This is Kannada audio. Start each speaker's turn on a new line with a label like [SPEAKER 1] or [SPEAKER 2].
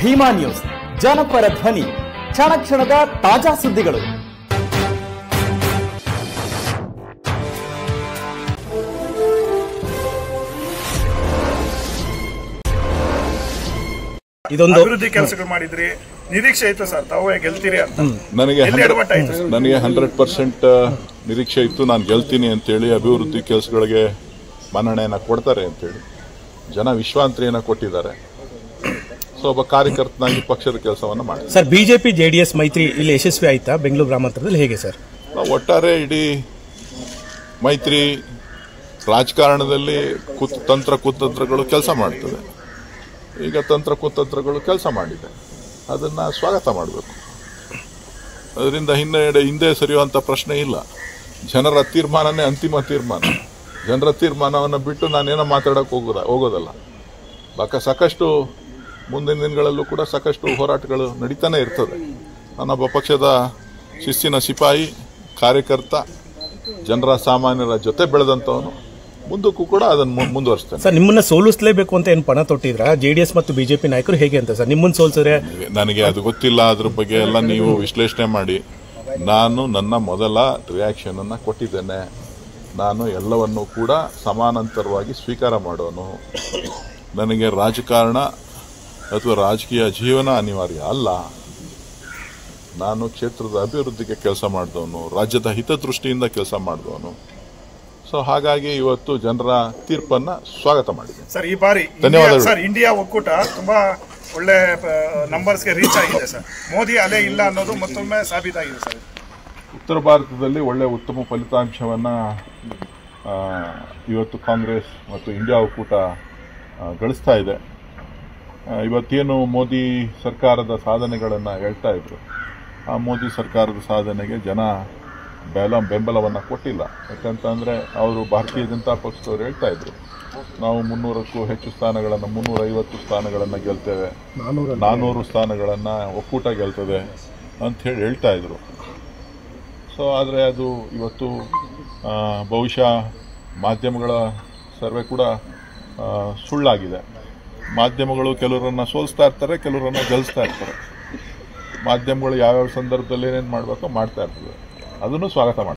[SPEAKER 1] ಭೀಮಾ ನ್ಯೂಸ್ ಜನಪರ ಧ್ವನಿ, ಕ್ಷಣ ಕ್ಷಣದ ತಾಜಾ ಸುದ್ದಿಗಳು.
[SPEAKER 2] ಇದೊಂದು ಅಭಿವೃದ್ಧಿ ಕೆಲಸಗಳು ಮಾಡಿದ್ರಿ, ನಿರೀಕ್ಷೆ ಇತ್ತು ಸರ್ ತಾವು ಗೆಲ್ತೀರಿ ಅಂತ.
[SPEAKER 3] ನನಗೆ 100% ನಿರೀಕ್ಷೆ ಇತ್ತು, ನಾನು ಗೆಲ್ತೀನಿ ಅಂತೇಳಿ. ಅಭಿವೃದ್ಧಿ ಕೆಲಸಗಳಿಗೆ ಮನ್ನಣೆಯನ್ನು ಕೊಡ್ತಾರೆ ಅಂತೇಳಿ ಜನ ವಿಶ್ವಾಂತರಿಯನ್ನು ಕೊಟ್ಟಿದ್ದಾರೆ. ಸೊ ಒಬ್ಬ ಕಾರ್ಯಕರ್ತನಾಗಿ ಪಕ್ಷದ ಕೆಲಸವನ್ನು ಮಾಡಿ.
[SPEAKER 2] ಸರ್, ಬಿಜೆಪಿ ಜೆಡಿಎಸ್ ಮೈತ್ರಿ ಇಲ್ಲಿ ಯಶಸ್ವಿ ಆಯ್ತಾ ಬೆಂಗಳೂರು ಗ್ರಾಮಾಂತರದಲ್ಲಿ, ಹೇಗೆ ಸರ್?
[SPEAKER 3] ಒಟ್ಟಾರೆ ಇಡೀ ಮೈತ್ರಿ ರಾಜಕಾರಣದಲ್ಲಿ ತಂತ್ರ ಕುತಂತ್ರಗಳು ಕೆಲಸ ಮಾಡ್ತದೆ. ಈಗ ತಂತ್ರ ಕುತಂತ್ರಗಳು ಕೆಲಸ ಮಾಡಿದೆ, ಅದನ್ನು ಸ್ವಾಗತ ಮಾಡಬೇಕು. ಅದರಿಂದ ಹಿಂದೆ ಸರಿಯುವಂಥ ಪ್ರಶ್ನೆ ಇಲ್ಲ. ಜನರ ತೀರ್ಮಾನನೇ ಅಂತಿಮ ತೀರ್ಮಾನ. ಜನರ ತೀರ್ಮಾನವನ್ನು ಬಿಟ್ಟು ನಾನೇನೋ ಮಾತಾಡೋಕೆ ಹೋಗೋದಲ್ಲ. ಸಾಕಷ್ಟು ಮುಂದಿನ ದಿನಗಳಲ್ಲೂ ಕೂಡ ಸಾಕಷ್ಟು ಹೋರಾಟಗಳು ನಡೀತಾನೆ ಇರ್ತದೆ. ನಾನೊಬ್ಬ ಪಕ್ಷದ ಶಿಸ್ತಿನ ಸಿಪಾಯಿ, ಕಾರ್ಯಕರ್ತ, ಜನರ ಸಾಮಾನ್ಯರ ಜೊತೆ ಬೆಳೆದಂಥವನು. ಮುಂದಕ್ಕೂ ಕೂಡ ಅದನ್ನು ಮುಂದುವರಿಸ್ತೇನೆ.
[SPEAKER 2] ಸರ್, ನಿಮ್ಮನ್ನ ಸೋಲಿಸಲೇಬೇಕು ಅಂತ ಏನು ಪಣ ತೊಟ್ಟಿದ್ರ ಜೆಡಿಎಸ್ ಮತ್ತು ಬಿಜೆಪಿ ನಾಯಕರು, ಹೇಗೆ ಅಂತ ಸರ್? ನಿಮ್ಮನ್ನು ಸೋಲಿಸಿದ್ರೆ
[SPEAKER 3] ನನಗೆ ಅದು ಗೊತ್ತಿಲ್ಲ. ಅದ್ರ ಬಗ್ಗೆ ಎಲ್ಲ ನೀವು ವಿಶ್ಲೇಷಣೆ ಮಾಡಿ. ನಾನು ನನ್ನ ಮೊದಲ ರಿಯಾಕ್ಷನ್ ಅನ್ನು ಕೊಟ್ಟಿದ್ದೇನೆ. ನಾನು ಎಲ್ಲವನ್ನೂ ಕೂಡ ಸಮಾನಾಂತರವಾಗಿ ಸ್ವೀಕಾರ ಮಾಡೋನು. ನನಗೆ ರಾಜಕಾರಣ ಅಥವಾ ರಾಜಕೀಯ ಜೀವನ ಅನಿವಾರ್ಯ ಅಲ್ಲ. ನಾನು ಕ್ಷೇತ್ರದ ಅಭಿವೃದ್ಧಿಗೆ ಕೆಲಸ ಮಾಡಿದವನು, ರಾಜ್ಯದ ಹಿತದೃಷ್ಟಿಯಿಂದ ಕೆಲಸ ಮಾಡಿದವನು. ಸೊ ಹಾಗಾಗಿ ಇವತ್ತು ಜನರ ತೀರ್ಪನ್ನ ಸ್ವಾಗತ ಮಾಡಿದೆ.
[SPEAKER 4] ಸರ್, ಈ ಬಾರಿ
[SPEAKER 3] ಧನ್ಯವಾದಗಳು
[SPEAKER 4] ಸರ್. ಇಂಡಿಯಾ ಒಕ್ಕೂಟ ತುಂಬಾ ಒಳ್ಳೆ ನಂಬರ್ಸ್ಗೆ ರೀಚ್ ಆಗಿದೆ ಸರ್. ಮೋದಿ ಅಲೆ ಇಲ್ಲ ಅನ್ನೋದು ಮತ್ತೊಮ್ಮೆ ಸಾಬೀತಾಗಿದೆ ಸರ್.
[SPEAKER 3] ಉತ್ತರ ಭಾರತದಲ್ಲಿ ಒಳ್ಳೆ ಉತ್ತಮ ಫಲಿತಾಂಶವನ್ನು ಇವತ್ತು ಕಾಂಗ್ರೆಸ್ ಮತ್ತು ಇಂಡಿಯಾ ಒಕ್ಕೂಟ ಗಳಿಸ್ತಾ ಇದೆ. ಇವತ್ತೇನು ಮೋದಿ ಸರ್ಕಾರದ ಸಾಧನೆಗಳನ್ನು ಹೇಳ್ತಾ ಇದ್ರು, ಆ ಮೋದಿ ಸರ್ಕಾರದ ಸಾಧನೆಗೆ ಜನ ಬೆಂಬಲವನ್ನು ಕೊಟ್ಟಿಲ್ಲ. ಯಾಕಂತಂದರೆ ಅವರು ಭಾರತೀಯ ಜನತಾ ಪಕ್ಷದವರು ಹೇಳ್ತಾ ಇದ್ರು, ನಾವು 300ಕ್ಕೂ ಹೆಚ್ಚು ಸ್ಥಾನಗಳನ್ನು, 350 ಸ್ಥಾನಗಳನ್ನು ಗೆಲ್ತೇವೆ, 400 ಸ್ಥಾನಗಳನ್ನು ಒಕ್ಕೂಟ ಗೆಲ್ತದೆ ಅಂಥೇಳಿ ಹೇಳ್ತಾ ಇದ್ರು. ಸೊ ಆದರೆ ಅದು ಇವತ್ತು ಬಹುಶಃ ಮಾಧ್ಯಮಗಳ ಸರ್ವೆ ಕೂಡ ಸುಳ್ಳಾಗಿದೆ. ಮಾಧ್ಯಮಗಳು ಕೆಲವರನ್ನು ಸೋಲಿಸ್ತಾ ಇರ್ತಾರೆ, ಕೆಲವರನ್ನು ಗೆಲ್ಲಿಸ್ತಾ ಇರ್ತಾರೆ. ಮಾಧ್ಯಮಗಳು ಯಾವ್ಯಾವ ಸಂದರ್ಭದಲ್ಲಿ ಏನೇನು ಮಾಡಬೇಕೋ ಮಾಡ್ತಾ ಇರ್ತದೆ. ಅದನ್ನು ಸ್ವಾಗತ ಮಾಡಿ.